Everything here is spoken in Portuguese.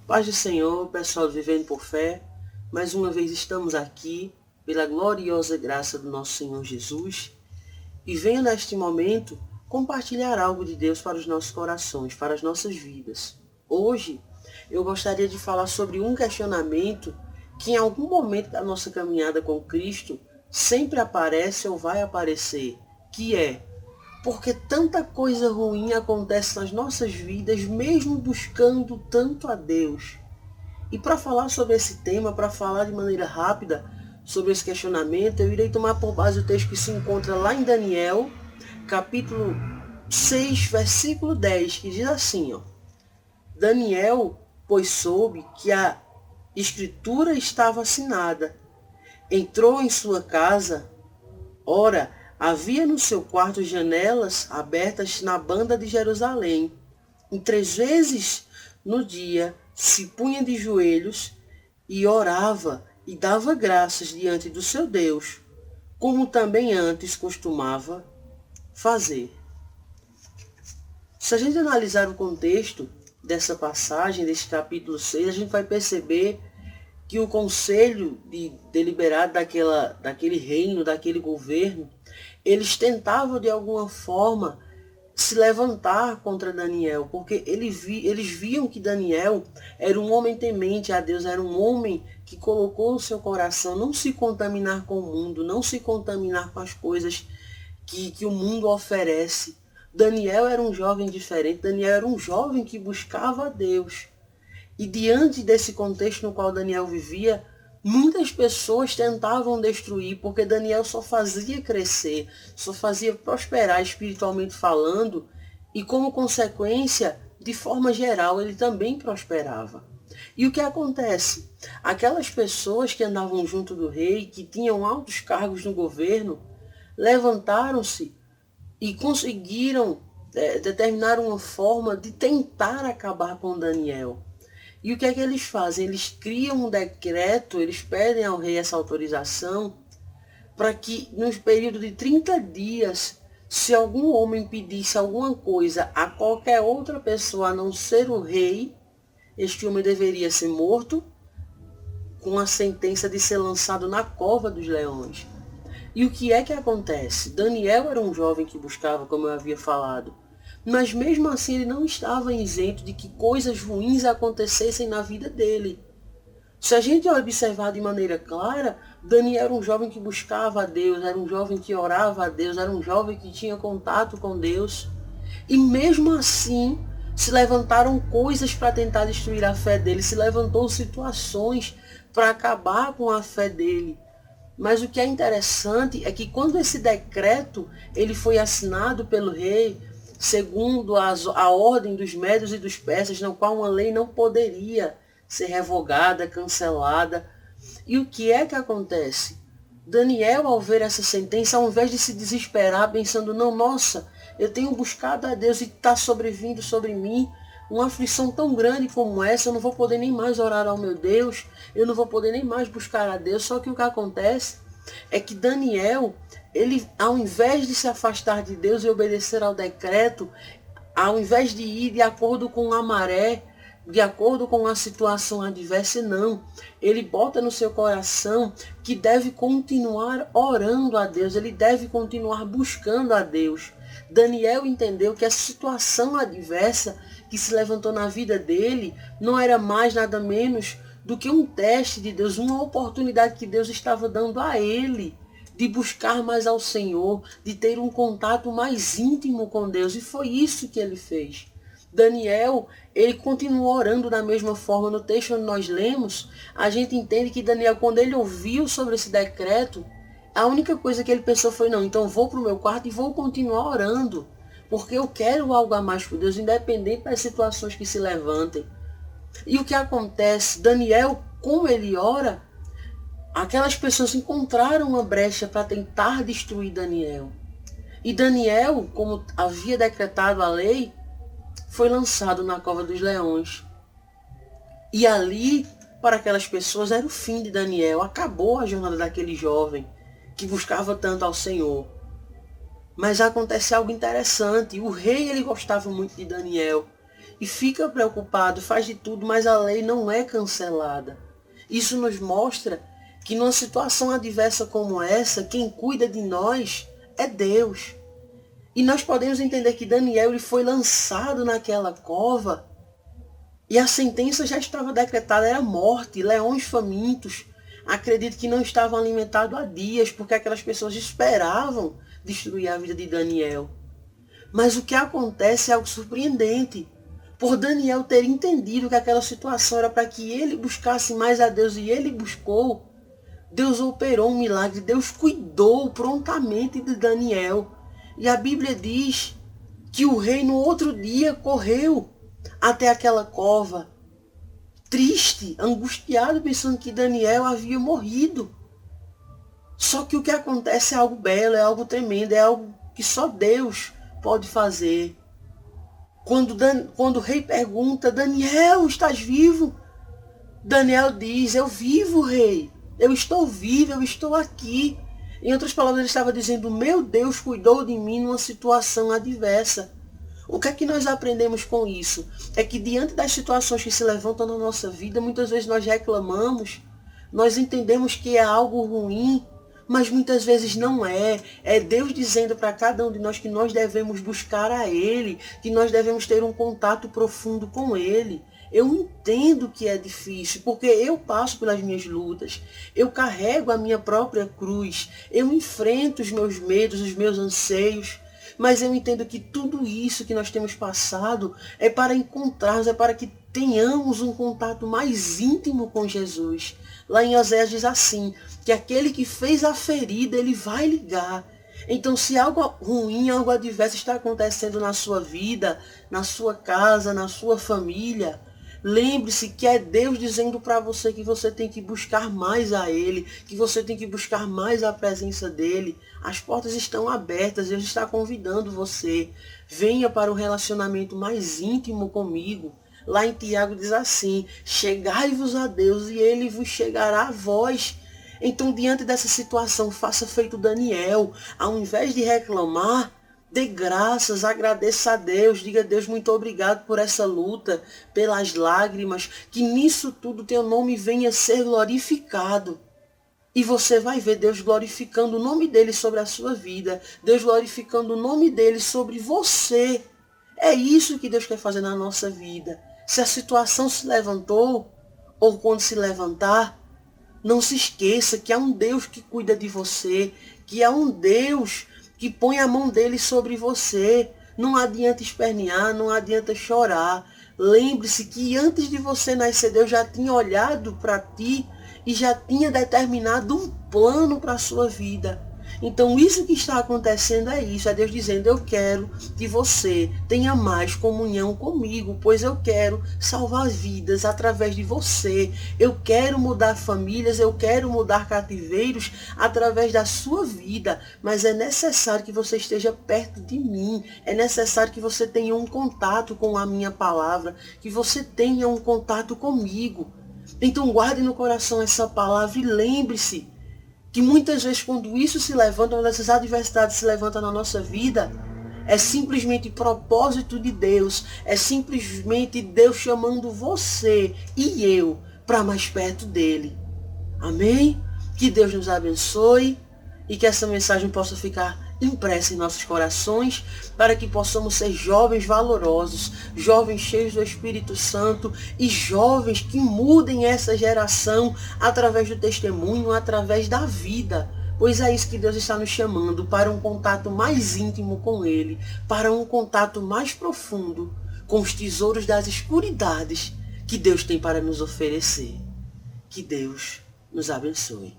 Paz do Senhor, pessoal Vivendo por Fé. Mais uma vez estamos aqui pela gloriosa graça do nosso Senhor Jesus e venho neste momento compartilhar algo de Deus para os nossos corações, para as nossas vidas. Hoje eu gostaria de falar sobre um questionamento que em algum momento da nossa caminhada com Cristo sempre aparece ou vai aparecer, que é: por que tanta coisa ruim acontece nas nossas vidas, mesmo buscando tanto a Deus? E para falar sobre esse tema, para falar de maneira rápida sobre esse questionamento, eu irei tomar por base o texto que se encontra lá em Daniel, capítulo 6, versículo 10, que diz assim, ó: Daniel, pois soube que a escritura estava assinada, entrou em sua casa. Ora, havia no seu quarto janelas abertas na banda de Jerusalém. E 3 vezes no dia se punha de joelhos e orava e dava graças diante do seu Deus, como também antes costumava fazer. Se a gente analisar o contexto dessa passagem, desse capítulo 6, a gente vai perceber que o conselho deliberado daquele reino, daquele governo, eles tentavam de alguma forma se levantar contra Daniel, porque eles viam que Daniel era um homem temente a Deus, era um homem que colocou no seu coração não se contaminar com o mundo, não se contaminar com as coisas que o mundo oferece. Daniel era um jovem diferente, Daniel era um jovem que buscava a Deus. E diante desse contexto no qual Daniel vivia, muitas pessoas tentavam destruir, porque Daniel só fazia crescer, só fazia prosperar espiritualmente falando, e como consequência, de forma geral, ele também prosperava. E o que acontece? Aquelas pessoas que andavam junto do rei, que tinham altos cargos no governo, levantaram-se e conseguiram determinar uma forma de tentar acabar com Daniel. E o que é que eles fazem? Eles criam um decreto, eles pedem ao rei essa autorização para que, no período de 30 dias, se algum homem pedisse alguma coisa a qualquer outra pessoa a não ser o rei, este homem deveria ser morto, com a sentença de ser lançado na cova dos leões. E o que é que acontece? Daniel era um jovem que buscava, como eu havia falado, mas mesmo assim ele não estava isento de que coisas ruins acontecessem na vida dele. Se a gente observar de maneira clara, Daniel era um jovem que buscava a Deus, era um jovem que orava a Deus, era um jovem que tinha contato com Deus. E mesmo assim, se levantaram coisas para tentar destruir a fé dele, se levantou situações para acabar com a fé dele. Mas o que é interessante é que quando esse decreto ele foi assinado pelo rei, segundo a ordem dos médios e dos persas, na qual uma lei não poderia ser revogada, cancelada. E o que é que acontece? Daniel, ao ver essa sentença, ao invés de se desesperar, pensando, não, nossa, eu tenho buscado a Deus e está sobrevindo sobre mim uma aflição tão grande como essa, eu não vou poder nem mais orar ao meu Deus, eu não vou poder nem mais buscar a Deus. Só que o que acontece é que Daniel, ele, ao invés de se afastar de Deus e obedecer ao decreto, ao invés de ir de acordo com a maré, de acordo com a situação adversa, não. Ele bota no seu coração que deve continuar orando a Deus, ele deve continuar buscando a Deus. Daniel entendeu que a situação adversa que se levantou na vida dele não era mais nada menos do que um teste de Deus, uma oportunidade que Deus estava dando a ele de buscar mais ao Senhor, de ter um contato mais íntimo com Deus. E foi isso que ele fez. Daniel, ele continuou orando da mesma forma. No texto onde nós lemos, a gente entende que Daniel, quando ele ouviu sobre esse decreto, a única coisa que ele pensou foi, não, então vou para o meu quarto e vou continuar orando, porque eu quero algo a mais por Deus, independente das situações que se levantem. E o que acontece? Daniel, como ele ora, aquelas pessoas encontraram uma brecha para tentar destruir Daniel. E Daniel, como havia decretado a lei, foi lançado na cova dos leões. E ali, para aquelas pessoas, era o fim de Daniel. Acabou a jornada daquele jovem que buscava tanto ao Senhor. Mas acontece algo interessante. O rei, ele gostava muito de Daniel. e fica preocupado, faz de tudo, mas a lei não é cancelada. Isso nos mostra que numa situação adversa como essa, quem cuida de nós é Deus. E nós podemos entender que Daniel ele foi lançado naquela cova e a sentença já estava decretada, era morte, leões famintos. Acredito que não estavam alimentados há dias, porque aquelas pessoas esperavam destruir a vida de Daniel. Mas o que acontece é algo surpreendente. Por Daniel ter entendido que aquela situação era para que ele buscasse mais a Deus e ele buscou, Deus operou um milagre, Deus cuidou prontamente de Daniel. E a Bíblia diz que o rei no outro dia correu até aquela cova, triste, angustiado, pensando que Daniel havia morrido. Só que o que acontece é algo belo, é algo tremendo, é algo que só Deus pode fazer. Quando o rei pergunta, Daniel, estás vivo? Daniel diz, eu vivo, rei. Eu estou vivo, eu estou aqui. Em outras palavras, ele estava dizendo, meu Deus cuidou de mim numa situação adversa. O que é que nós aprendemos com isso? É que diante das situações que se levantam na nossa vida, muitas vezes nós reclamamos, nós entendemos que é algo ruim, mas muitas vezes não é. É Deus dizendo para cada um de nós que nós devemos buscar a Ele, que nós devemos ter um contato profundo com Ele. Eu entendo que é difícil, porque eu passo pelas minhas lutas, eu carrego a minha própria cruz, eu enfrento os meus medos, os meus anseios, mas eu entendo que tudo isso que nós temos passado é para encontrarmos, é para que tenhamos um contato mais íntimo com Jesus. Lá em Oséias diz assim, que aquele que fez a ferida, ele vai ligar. Então, se algo ruim, algo adverso está acontecendo na sua vida, na sua casa, na sua família, lembre-se que é Deus dizendo para você que você tem que buscar mais a Ele, que você tem que buscar mais a presença dEle. As portas estão abertas, Deus está convidando você. Venha para um relacionamento mais íntimo comigo. Lá em Tiago diz assim, chegai-vos a Deus e Ele vos chegará a vós. Então, diante dessa situação, faça feito Daniel. Ao invés de reclamar, dê graças, agradeça a Deus, diga a Deus muito obrigado por essa luta, pelas lágrimas, que nisso tudo teu nome venha ser glorificado. E você vai ver Deus glorificando o nome dele sobre a sua vida, Deus glorificando o nome dele sobre você. É isso que Deus quer fazer na nossa vida. Se a situação se levantou, ou quando se levantar, não se esqueça que há um Deus que cuida de você, que há um Deus que põe a mão dele sobre você. Não adianta espernear, não adianta chorar. Lembre-se que antes de você nascer, Deus já tinha olhado para ti e já tinha determinado um plano para a sua vida. Então isso que está acontecendo é isso, é Deus dizendo, eu quero que você tenha mais comunhão comigo, pois eu quero salvar vidas através de você, eu quero mudar famílias, eu quero mudar cativeiros através da sua vida, mas é necessário que você esteja perto de mim, é necessário que você tenha um contato com a minha palavra, que você tenha um contato comigo. Então guarde no coração essa palavra e lembre-se que muitas vezes quando isso se levanta, quando essas adversidades se levantam na nossa vida, é simplesmente propósito de Deus, é simplesmente Deus chamando você e eu para mais perto dele. Amém? Que Deus nos abençoe e que essa mensagem possa ficar impressa em nossos corações, para que possamos ser jovens valorosos, jovens cheios do Espírito Santo e jovens que mudem essa geração através do testemunho, através da vida. Pois é isso que Deus está nos chamando, para um contato mais íntimo com Ele, para um contato mais profundo com os tesouros das escuridades que Deus tem para nos oferecer. Que Deus nos abençoe.